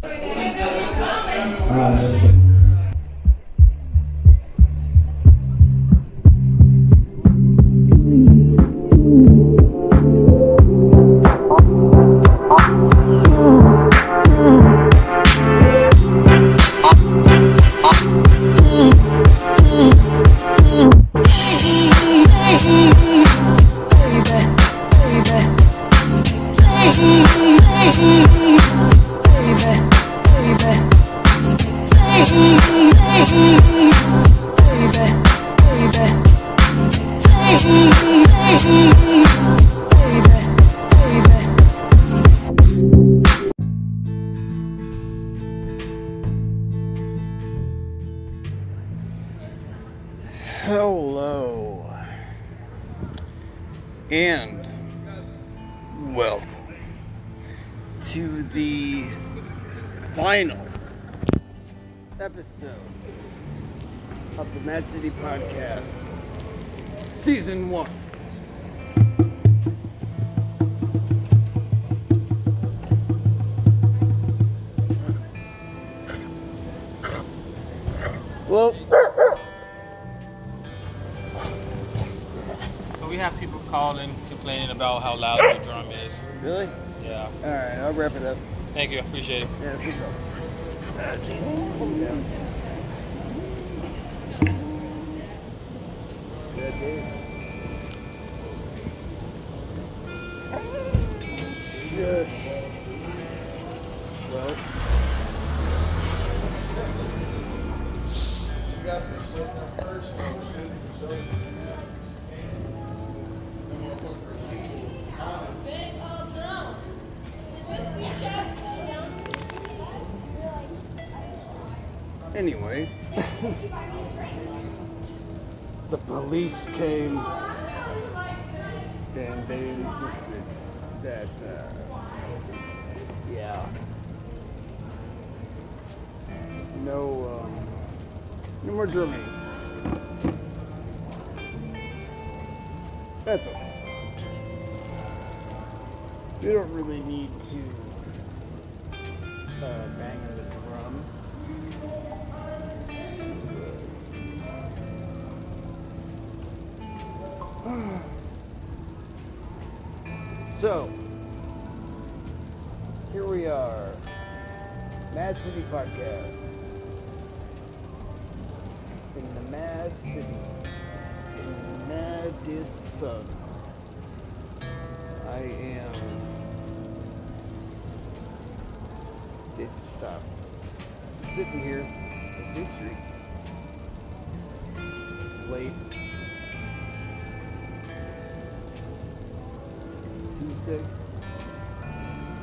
Just kidding. Hello and welcome to the final episode of the Mad City Podcast, Season 1. Well, we have people calling, complaining about how loud the drum is. really? Yeah. Alright, I'll wrap it up. Thank you. I appreciate it. Yeah, keep going. Calm down. Good day. Shush. Well. You got this in the first motion, so it's Anyway, the police came and they insisted that, no more drumming. That's okay. We don't really need to bang on the drum. So, here we are, Mad City Podcast, in the Mad City, in the maddest sun. I am, just stop, sitting here, it's this street, it's late, Tuesday,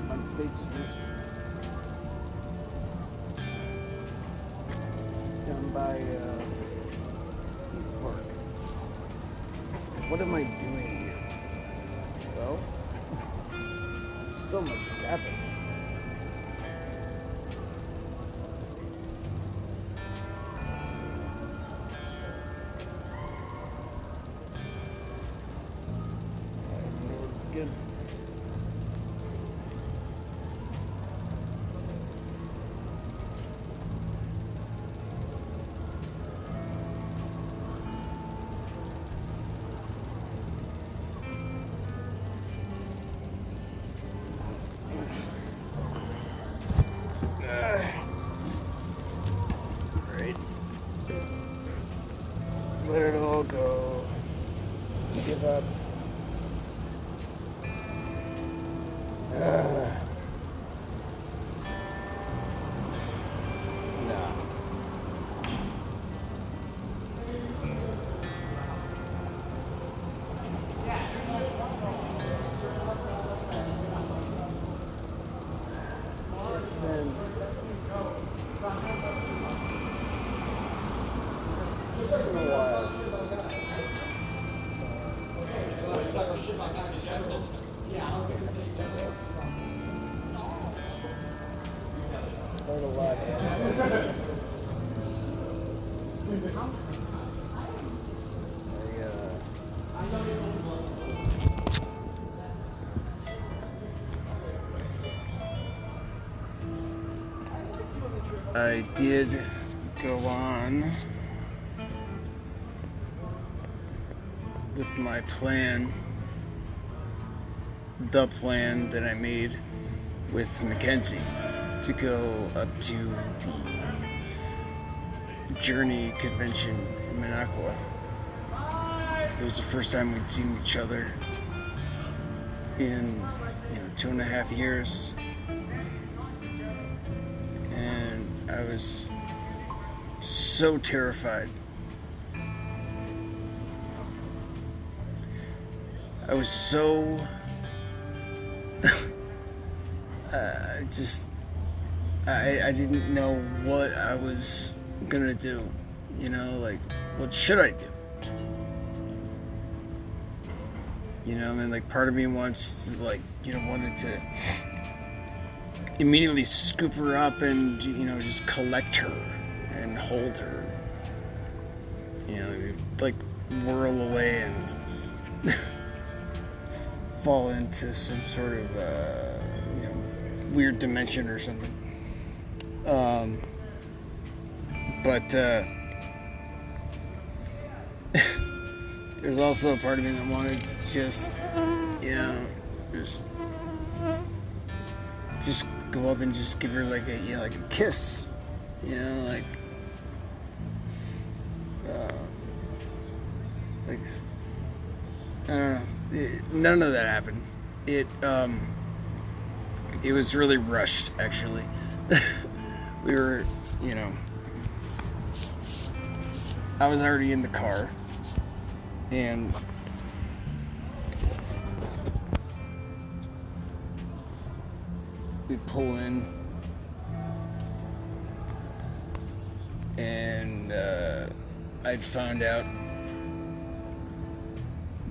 on State Street, down by East Park. What am I doing here? Well, so much has happened. I don't know where to begin. Right. Let it all go. Give up. Nah. Then it's been a while. Quite a lot. I did go on with my plan, the plan that I made with Mackenzie to go up to the Journey convention in Minocqua. It was the first time we'd seen each other in 2.5 years, and I was so terrified. I was so I didn't know what I was gonna do, like, what should I do? And like part of me wants to, like, wanted to immediately scoop her up and, just collect her and hold her, like whirl away and fall into some sort of, weird dimension or something. But there's also a part of me that wanted to just go up and just give her like a kiss, like I don't know. None of that happened. It was really rushed, actually. We were, I was already in the car, and we pull in, and I'd found out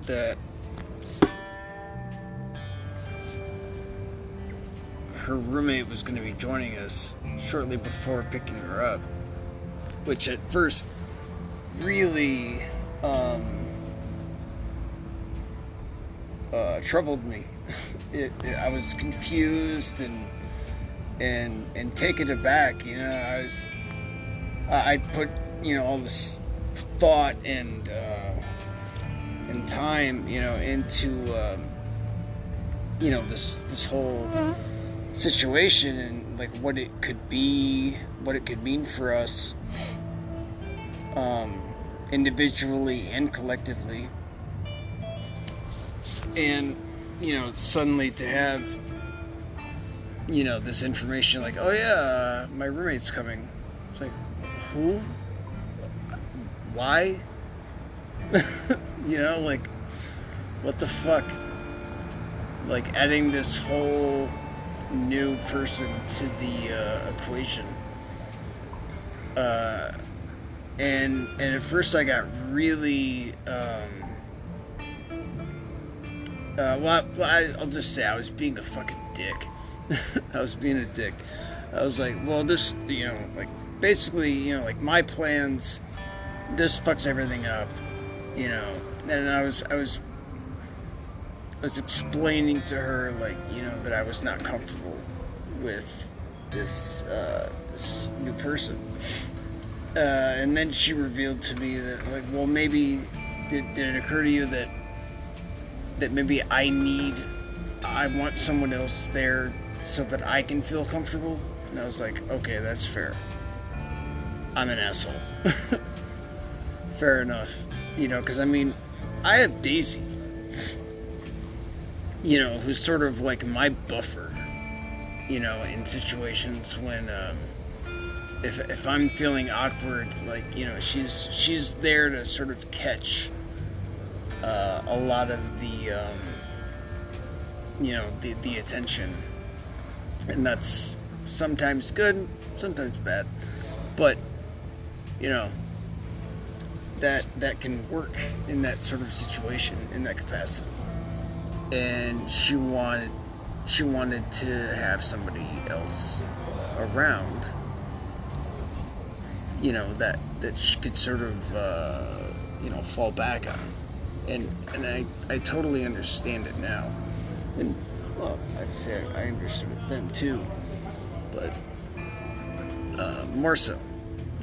that her roommate was going to be joining us shortly before picking her up, which at first really troubled me. I was confused and taken aback. I put all this thought and time into this whole situation, and like what it could be, what it could mean for us, individually and collectively. And suddenly to have this information, like, oh yeah, my roommate's coming. It's like, who? Why? Like, what the fuck? Like, adding this whole new person to the equation. And at first I got really I'll just say I was being a fucking dick. I was being a dick. I was like, well, this, like, basically, like, my plans, this fucks everything up, and I was explaining to her, like, that I was not comfortable with this new person, and then she revealed to me that, like, well, maybe did it occur to you that maybe I want someone else there so that I can feel comfortable? And I was like, okay, that's fair. I'm an asshole. Fair enough. Because I have Daisy, who's sort of like my buffer, in situations when, if I'm feeling awkward, like, she's there to sort of catch a lot of the the attention, and that's sometimes good, sometimes bad, but that can work in that sort of situation, in that capacity. And she wanted to have somebody else around, that she could sort of fall back on. And I totally understand it now. And, well, I'd say I understood it then too. But, more so,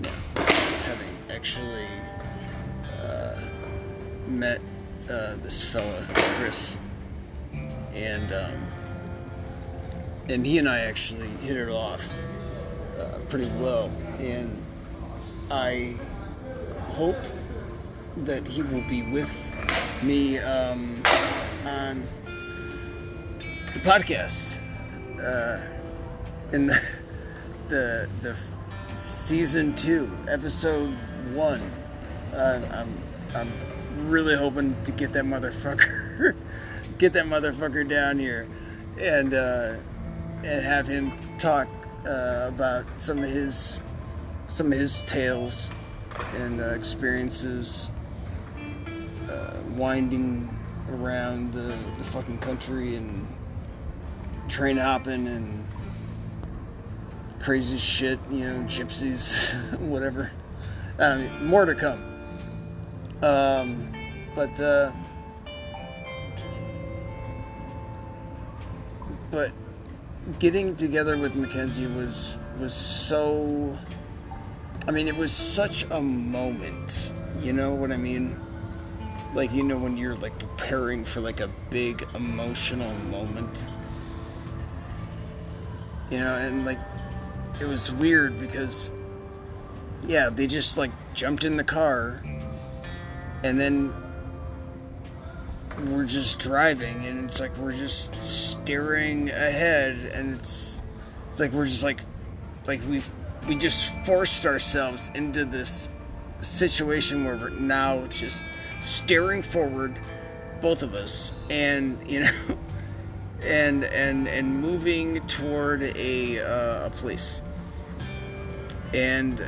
yeah, having actually met this fella, Chris, and he and I actually hit it off pretty well, and I hope that he will be with me on the podcast in the season 2, episode 1. I'm really hoping to get that motherfucker down here and have him talk about some of his tales and experiences winding around the fucking country and train hopping and crazy shit, gypsies, whatever. More to come. But getting together with Mackenzie was so. I mean, it was such a moment. You know what I mean? Like, when you're like preparing for like a big emotional moment. And like, it was weird because, yeah, they just like jumped in the car, and then we're just driving, and it's like we're just staring ahead, and it's like we're just like we just forced ourselves into this situation where we're now just staring forward, both of us, and and moving toward a place, and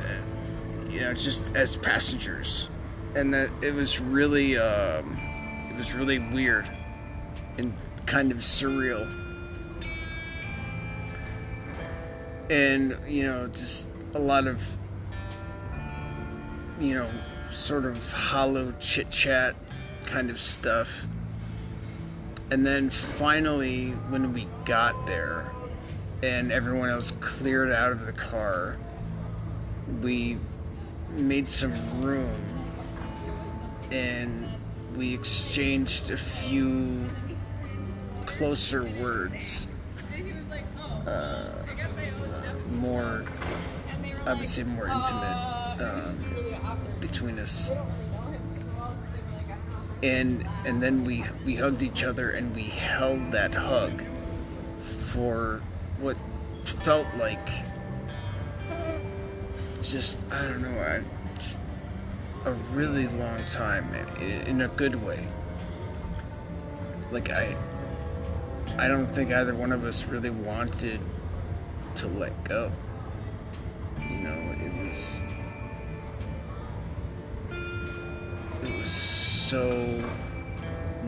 just as passengers, and that it was really weird and kind of surreal, and just a lot of sort of hollow chit chat kind of stuff. And then finally, when we got there and everyone else cleared out of the car, we made some room and we exchanged a few closer words, more, I would say, more intimate between us. And then we hugged each other, and we held that hug for what felt like just, I don't know, just a really long time, in a good way. Like, I don't think either one of us really wanted to let go. It was so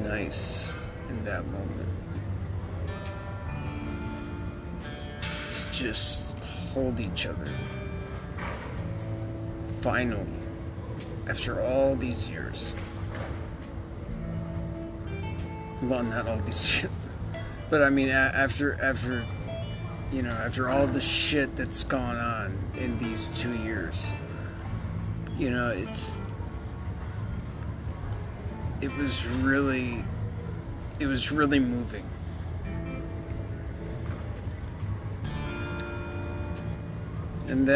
nice in that moment to just hold each other, finally, after all these years. Well, not all these years, but I mean, after all the shit that's gone on in these 2 years, it was really moving. And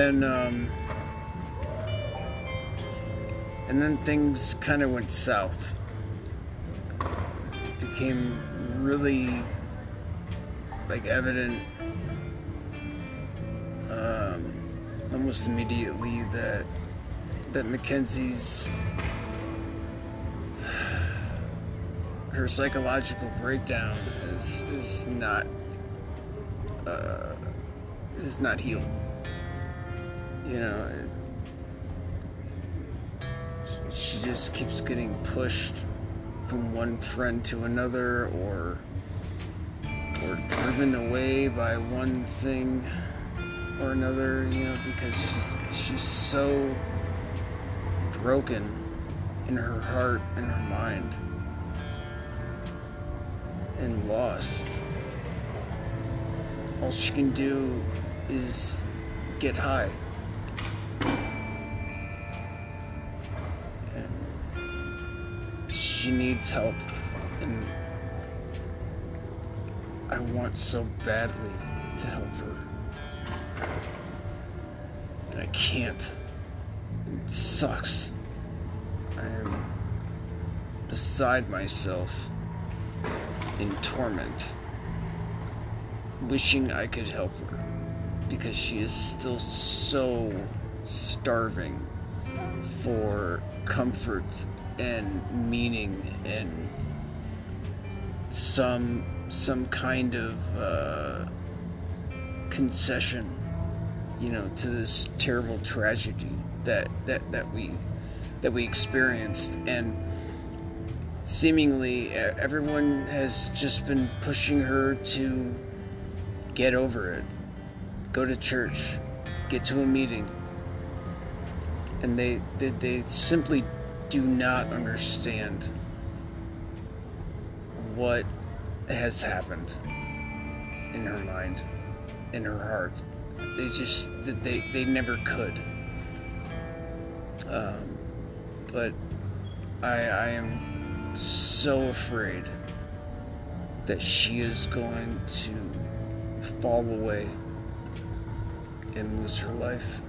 then things kind of went south. It became really like evident almost immediately that Mackenzie's her psychological breakdown is not healed. She just keeps getting pushed from one friend to another, or driven away by one thing or another, because she's so broken in her heart and her mind, and lost. All she can do is get high. she needs help, and I want so badly to help her. And I can't. It sucks. I am beside myself in torment, wishing I could help her, because she is still so starving for comfort and meaning and some kind of concession, to this terrible tragedy that we experienced. And seemingly everyone has just been pushing her to get over it, go to church, get to a meeting, and they simply do not understand what has happened in her mind, in her heart. They never could. But I am so afraid that she is going to fall away and lose her life.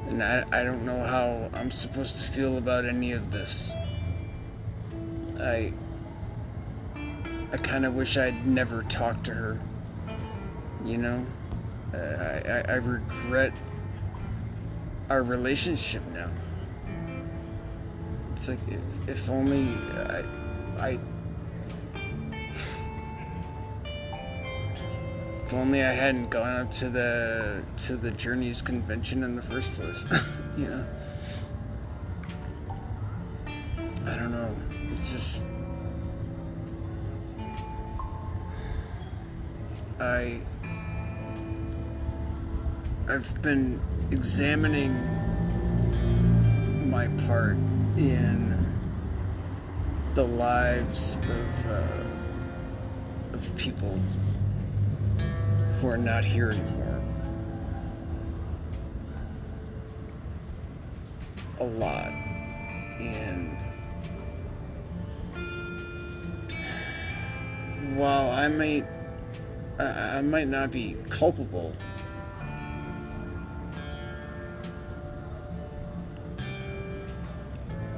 And I don't know how I'm supposed to feel about any of this. I kind of wish I'd never talked to her. I regret our relationship now. It's like if only if only I hadn't gone up to the Journeys convention in the first place. I don't know. It's just I've been examining my part in the lives of people who are not here anymore. A lot. And while I might not be culpable,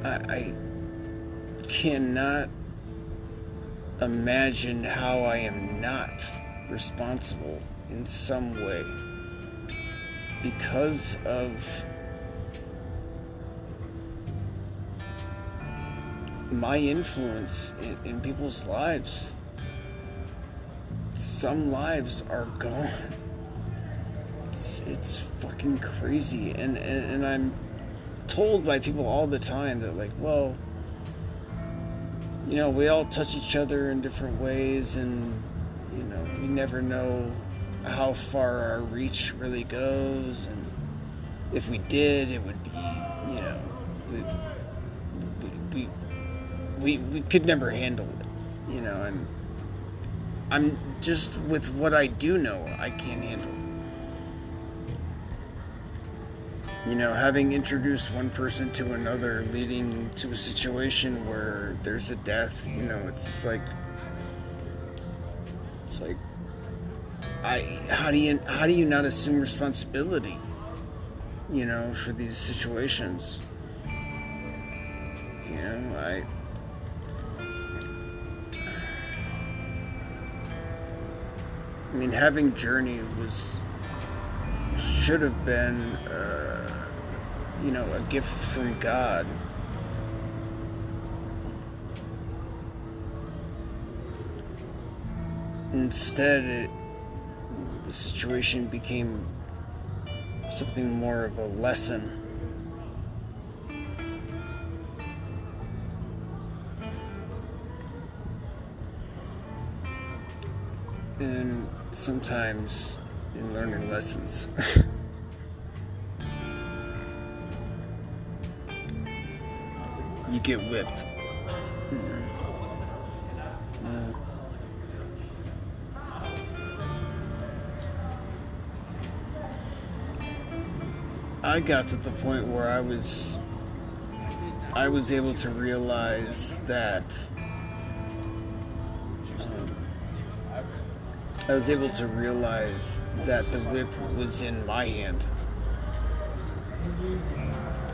I cannot imagine how I am not responsible in some way because of my influence in people's lives. Some lives are gone. It's fucking crazy, and I'm told by people all the time that, like, well, we all touch each other in different ways, and we never know how far our reach really goes, and if we did, it would be, we could never handle it, and I'm just, with what I do know, I can't handle. Having introduced one person to another, leading to a situation where there's a death, it's like, how do you not assume responsibility, for these situations? I mean, having Journey should have been, a gift from God. Instead, the situation became something more of a lesson. And sometimes in learning lessons, you get whipped. I got to the point where I was I was able to realize that the whip was in my hand,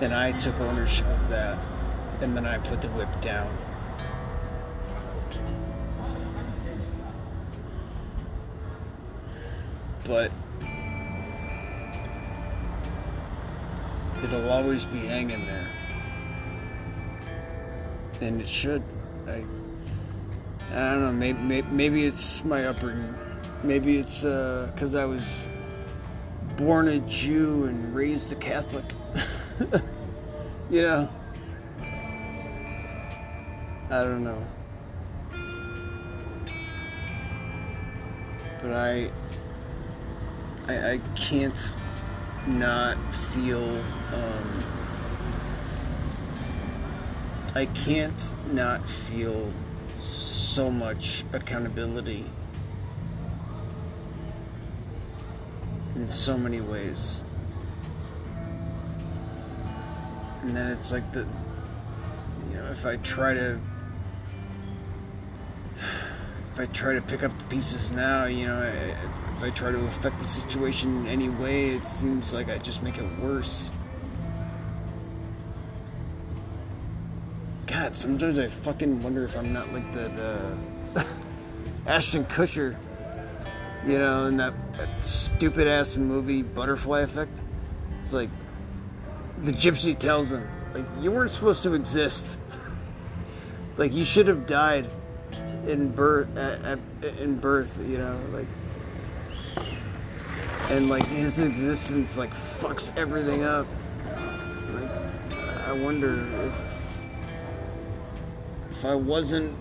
and I took ownership of that, and then I put the whip down. But it'll always be hanging there, and it should. I don't know. Maybe it's my upbringing. Maybe it's because I was born a Jew and raised a Catholic. You know, I don't know. But I can't not feel I can't not feel so much accountability in so many ways. And then it's like if I try to pick up the pieces now, if I try to affect the situation in any way, it seems like I just make it worse. God, sometimes I fucking wonder if I'm not like that Ashton Kutcher, in that stupid ass movie Butterfly Effect. It's like the gypsy tells him, like, you weren't supposed to exist. Like, you should have died in birth, like, and like his existence like fucks everything up. Like, I wonder if I wasn't,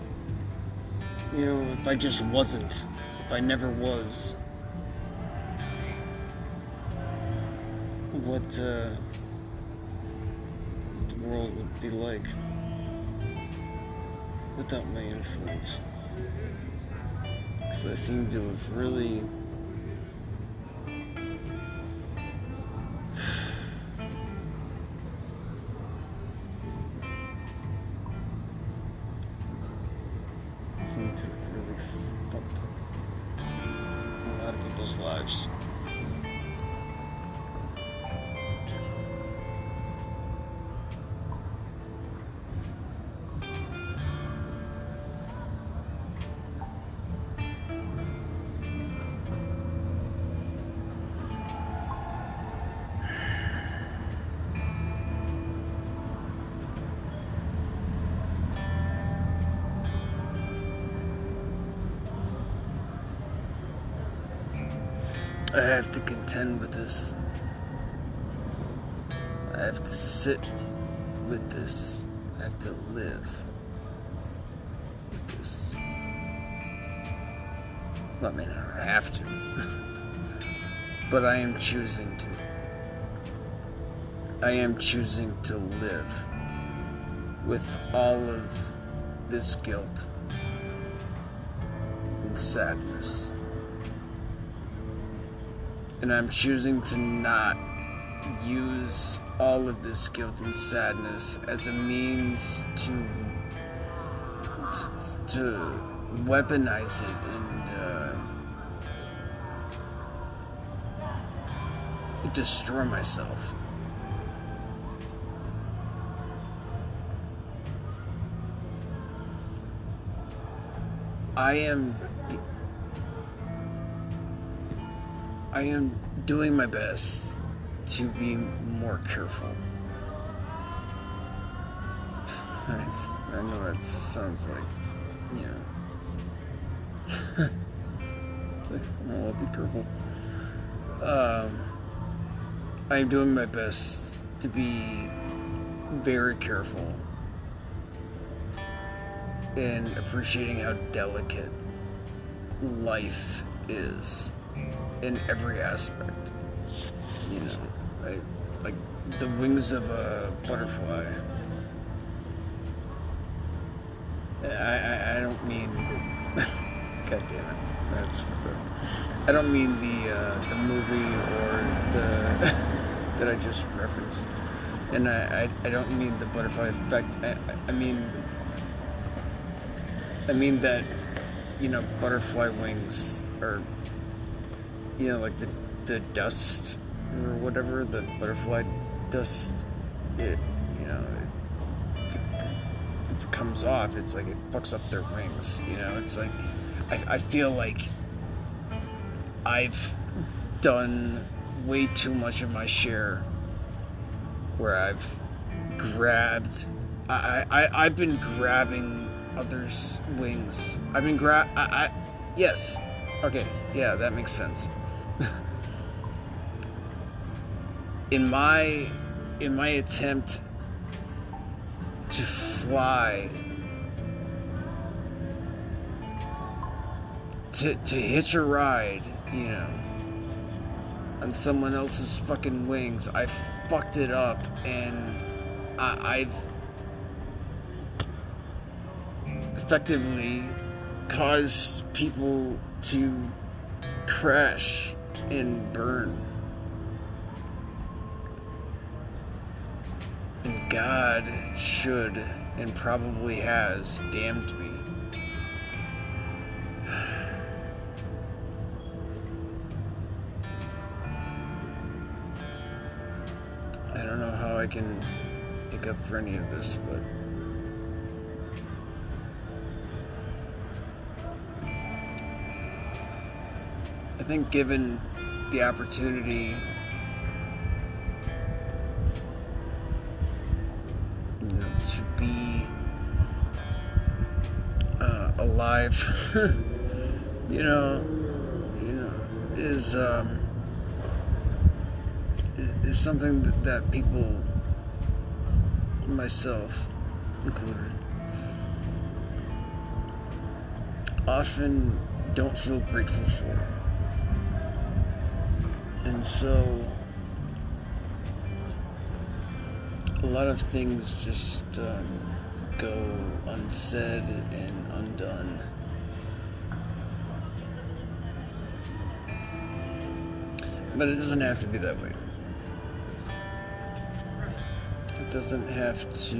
if I just wasn't, if I never was, what the world would be like without my influence. Because I seem to have really fucked up a lot of people's lives. I have to contend with this. I have to sit with this. I have to live with this. Well, I mean, I don't have to. But I am choosing to. I am choosing to live with all of this guilt and sadness. And I'm choosing to not use all of this guilt and sadness as a means to weaponize it and destroy myself. I am doing my best to be more careful. I know that sounds like, it's like, oh, I'll be careful. I'm doing my best to be very careful in appreciating how delicate life is in every aspect. Like the wings of a butterfly. I don't mean God damn it. That's what I don't mean the movie or the that I just referenced. and I don't mean the butterfly effect. I mean that, you know, butterfly wings are, you know, like the dust or whatever, the butterfly dust, it, you know, if it comes off, it's like it fucks up their wings, you know. It's like I feel like I've done way too much of my share where I've grabbed, I've been grabbing others' wings. I've been yes, okay, yeah, that makes sense. in my attempt to fly, to hitch a ride, you know, on someone else's fucking wings, I fucked it up, and I've effectively caused people to crash and burn. And God should, and probably has, damned me. I don't know how I can make up for any of this, but I think given the opportunity, you know, to be alive, you know, is something that people, myself included, often don't feel grateful for. And so a lot of things just go unsaid and undone. But it doesn't have to be that way. It doesn't have to,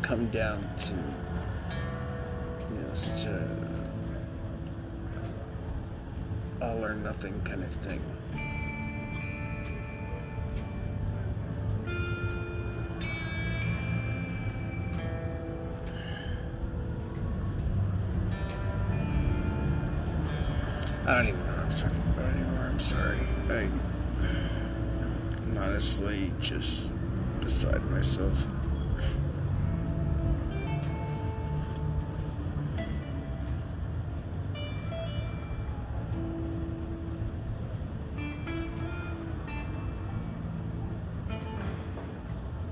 come down to, you know, such a all or nothing kind of thing. I don't even know what I'm talking about anymore. I'm sorry. I'm honestly just beside myself.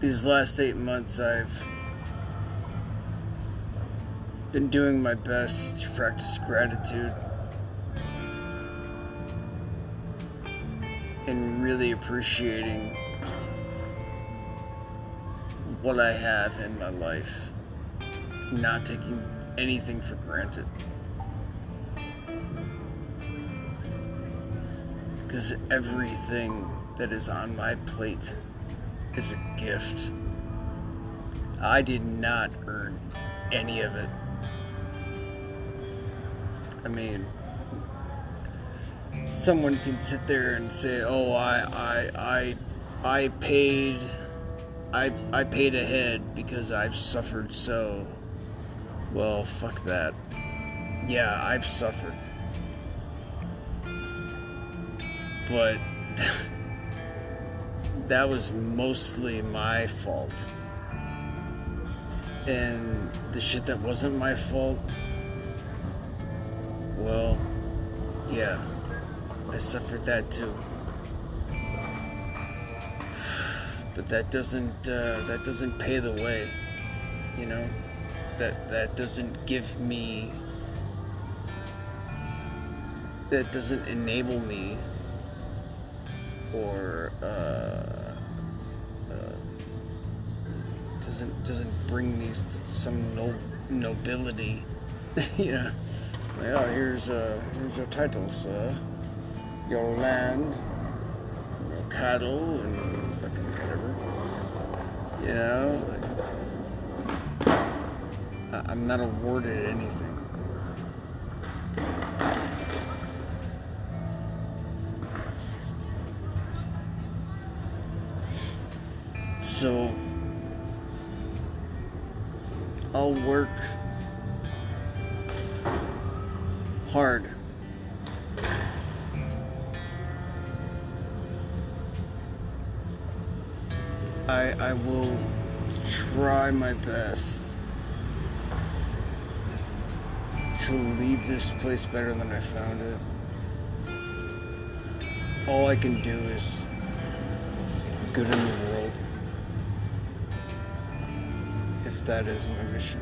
These last 8 months, I've been doing my best to practice gratitude and really appreciating what I have in my life, not taking anything for granted. Because everything that is on my plate is a gift. I did not earn any of it. I mean, someone can sit there and say, "Oh, I paid ahead because I've suffered so." Well, fuck that. Yeah, I've suffered, but that was mostly my fault. And the shit that wasn't my fault, well, yeah, I suffered that too. But that doesn't pay the way, you know. That doesn't give me. That doesn't enable me, or doesn't bring me some nobility, you know. Like, oh, here's your titles, your land, your cattle, and fucking whatever. You know, like, I'm not awarded anything. So, I'll work hard. I will try my best to leave this place better than I found it. All I can do is good in the world, if that is my mission.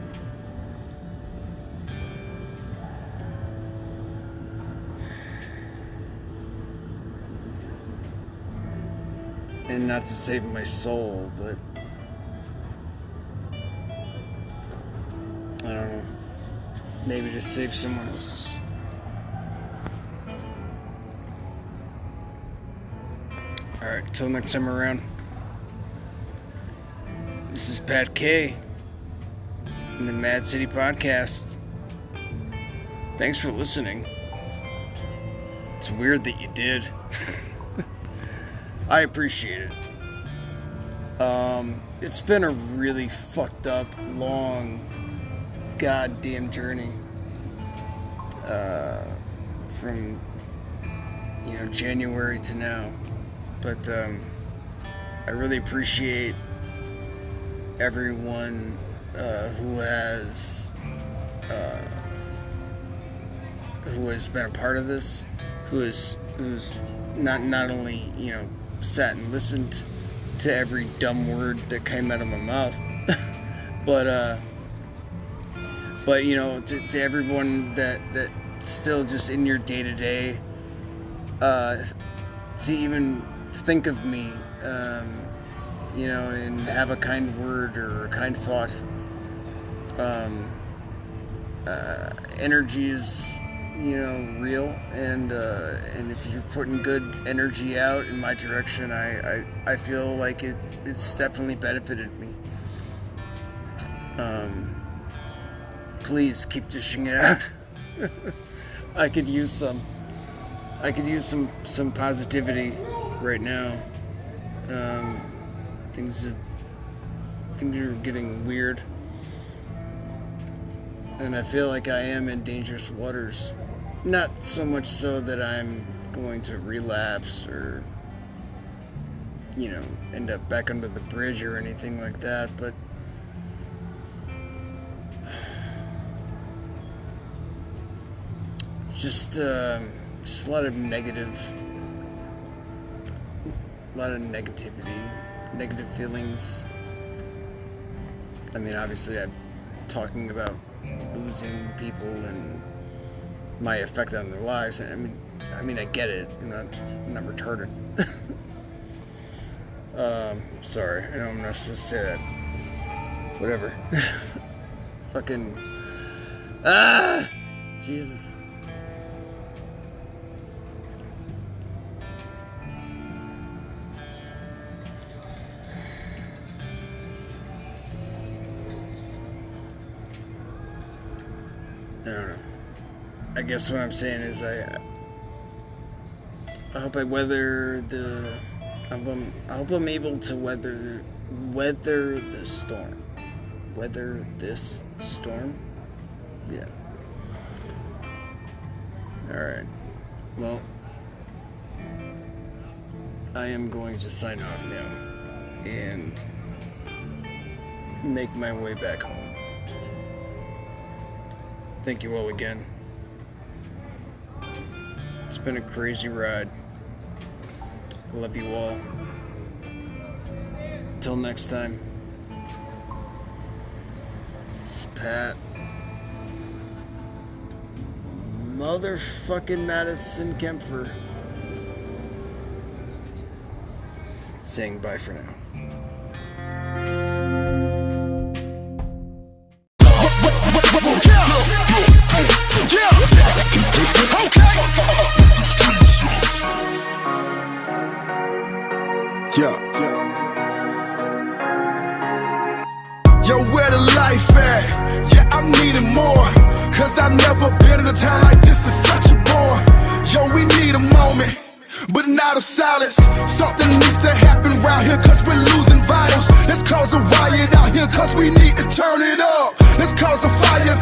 And not to save my soul, but I don't know, maybe to save someone else's. Alright, till next time around. This is Pat K in the Mad City Podcast. Thanks for listening. It's weird that you did. I appreciate it. It's been a really fucked up, long, goddamn journey. From, January to now. But, I really appreciate everyone, who has been a part of this, who's not only, sat and listened to every dumb word that came out of my mouth, but to everyone that still just in your day-to-day, to even think of me, and have a kind word or a kind thought. Energy is, real, and if you're putting good energy out in my direction, I feel like it's definitely benefited me. Please keep dishing it out. I could use some positivity right now. Things are getting weird, and I feel like I am in dangerous waters. Not so much so that I'm going to relapse or, end up back under the bridge or anything like that, but just a lot of negativity, negative feelings. I mean, obviously I'm talking about losing people and my effect on their lives. I mean, I get it. I'm not retarded. Sorry, I know I'm not supposed to say that. Whatever. Fucking. Jesus. I don't know. I guess what I'm saying is I hope I weather the. I hope I'm able to weather the storm. Weather this storm? Yeah. Alright. Well, I am going to sign off now and make my way back home. Thank you all again. It's been a crazy ride. I love you all. Till next time. It's Pat. Motherfucking Madison Kempfer. Saying bye for now. Yeah. Okay. a time like this is such a bore. Yo, we need a moment, but not of silence. Something needs to happen round here, cause we're losing vitals. Let's cause a riot out here, cause we need to turn it up. Let's cause a fire,